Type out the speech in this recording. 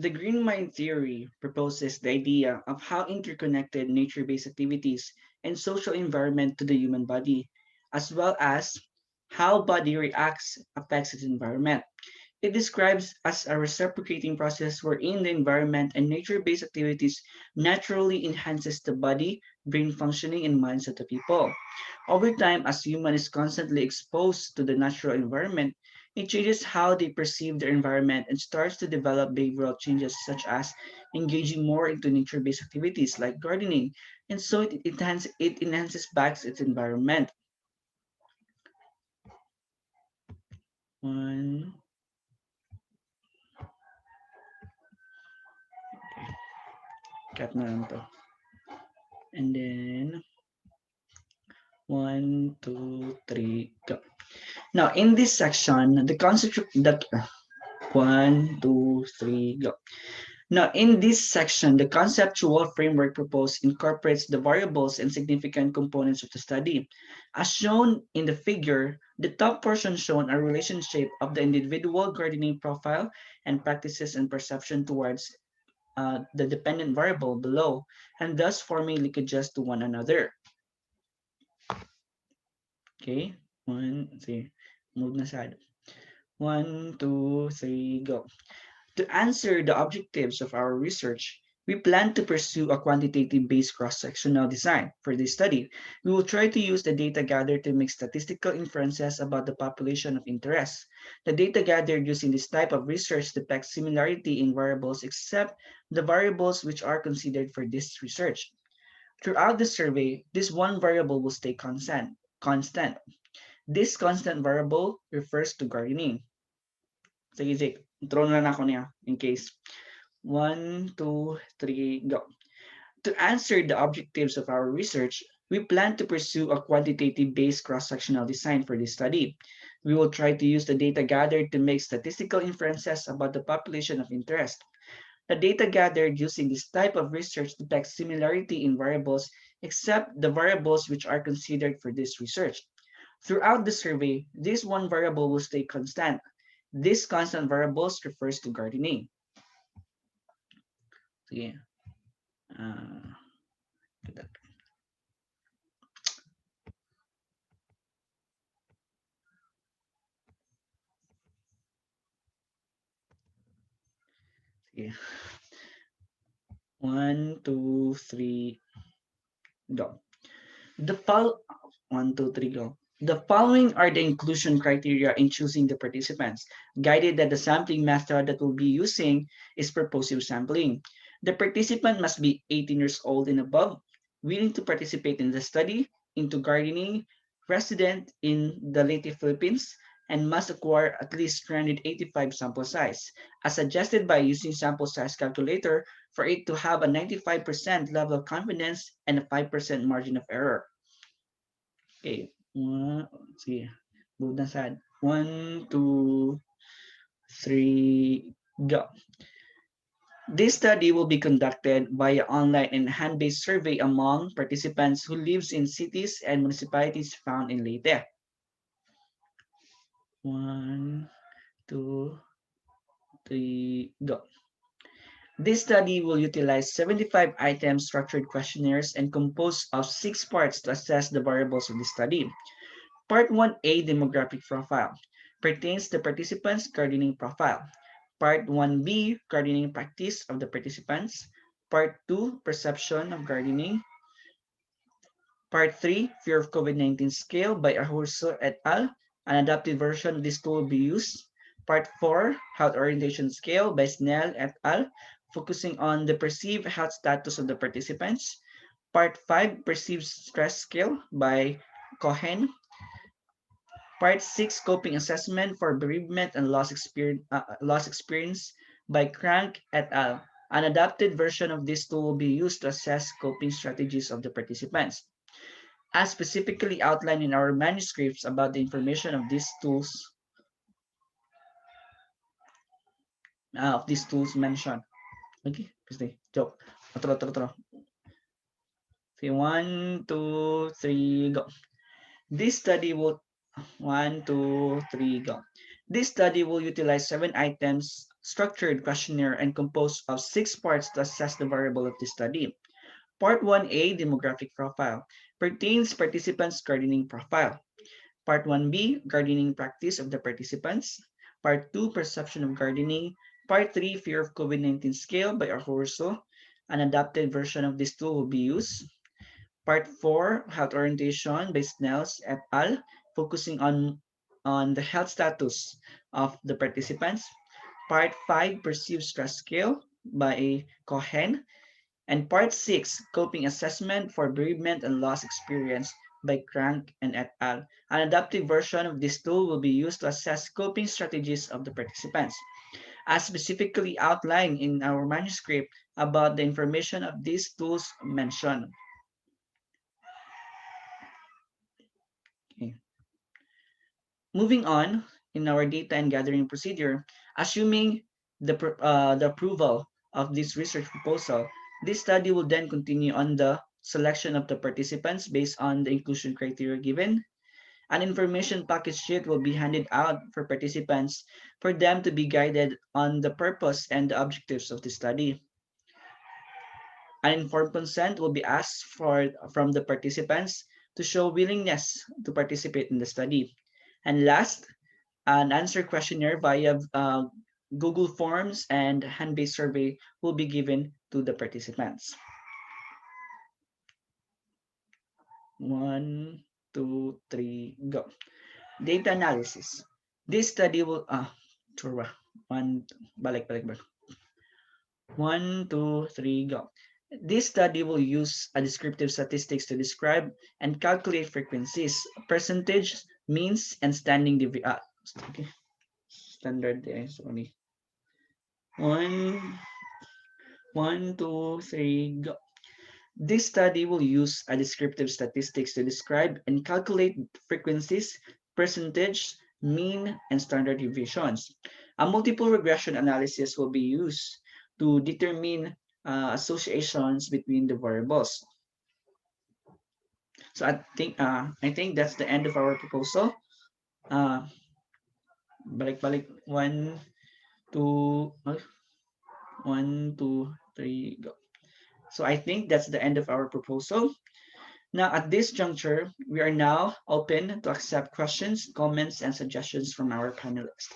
The green mind theory proposes the idea of how interconnected nature-based activities and social environment to the human body, as well as how body reacts affects its environment. It describes as a reciprocating process wherein the environment and nature-based activities naturally enhances the body, brain functioning, and minds of the people. Over time, as human is constantly exposed to the natural environment, it changes how they perceive their environment and starts to develop behavioral changes such as engaging more into nature-based activities like gardening, and so it enhances back its environment. One, cut na lang to. And then one, two, three, go. Now, in this section, the concept that one, two, three, go. Now, in this section, the conceptual framework proposed incorporates the variables and significant components of the study. As shown in the figure, the top portion shown a relationship of the individual gardening profile and practices and perception towards the dependent variable below, and thus forming linkages to one another. Okay, one, three, move na side. One, two, three, go. To answer the objectives of our research, we plan to pursue a quantitative-based cross-sectional design. For this study, we will try to use the data gathered to make statistical inferences about the population of interest. The data gathered using this type of research depicts similarity in variables except the variables which are considered for this research. Throughout the survey, this one variable will stay constant. This constant variable refers to gardening. Sige, sige. Throw na lang ako niya in case. One, two, three, go. To answer the objectives of our research, we plan to pursue a quantitative-based cross-sectional design for this study. We will try to use the data gathered to make statistical inferences about the population of interest. The data gathered using this type of research detects similarity in variables except the variables which are considered for this research. Throughout the survey, this one variable will stay constant. This constant variables refers to gardening. Sige. Uh, Sige. One, two, three, go. The fol- One, two, three, go. The following are the inclusion criteria in choosing the participants, guided that the sampling method that we'll be using is purposive sampling. The participant must be 18 years old and above, willing to participate in the study, into gardening, resident in the Leyte, Philippines, and must acquire at least 385 sample size, as suggested by using sample size calculator for it to have a 95% level of confidence and a 5% margin of error. Okay, sige, move na side. One, two, three, go. This study will be conducted via online and hand-based survey among participants who lives in cities and municipalities found in Leyte. One, two, three, go. This study will utilize 75 item structured questionnaires and composed of 6 parts to assess the variables of the study. Part 1A demographic profile pertains to participants' gardening profile. Part 1B gardening practice of the participants. Part 2 perception of gardening. Part 3 fear of COVID-19 scale by Ahurso et al. An adapted version of this tool will be used. Part 4 health orientation scale by Snell et al. Focusing on the perceived health status of the participants. Part 5 perceived stress scale by Cohen. Part 6 Coping Assessment for Bereavement and Loss Experience by Crank et al. An adapted version of this tool will be used to assess coping strategies of the participants. As specifically outlined in our manuscripts about the information of these tools mentioned. Okay, stay. Joke. Otro, otro, otro. Okay, one, two, three, go. This study will One, two, three, go. This study will utilize 7 items structured questionnaire and composed of 6 parts to assess the variable of the study. Part 1A, demographic profile, pertains participants' gardening profile. Part 1B, gardening practice of the participants. Part 2, perception of gardening. Part 3, fear of COVID-19 scale by Arhuso. An adapted version of this tool will be used. Part 4, health orientation by Snells et al., focusing on the health status of the participants. Part 5, perceived stress scale by Cohen. And Part 6, Coping Assessment for Bereavement and Loss Experience by Crank and et al. An adaptive version of this tool will be used to assess coping strategies of the participants, as specifically outlined in our manuscript about the information of these tools mentioned. Okay. Moving on in our data and gathering procedure, assuming the approval of this research proposal, this study will then continue on the selection of the participants based on the inclusion criteria given. An information package sheet will be handed out for participants for them to be guided on the purpose and the objectives of the study. An informed consent will be asked from the participants to show willingness to participate in the study. And last, an answer questionnaire via Google Forms and hand-based survey will be given to the participants. 1, 2, 3, go. Data analysis. This study will, sure ba? Balik. 1, 2, 3, go. This study will use a descriptive statistics to describe and calculate frequencies, percentage, means, and okay. Standard there, sorry. 1, 1, 2, 3, go. This study will use a descriptive statistics to describe and calculate frequencies, percentage, mean, and standard deviations. A multiple regression analysis will be used to determine associations between the variables. So I think that's the end of our proposal. Balik-balik. 1, 2, 1, 2, 3, go. So I think that's the end of our proposal. Now, at this juncture, we are now open to accept questions, comments, and suggestions from our panelists.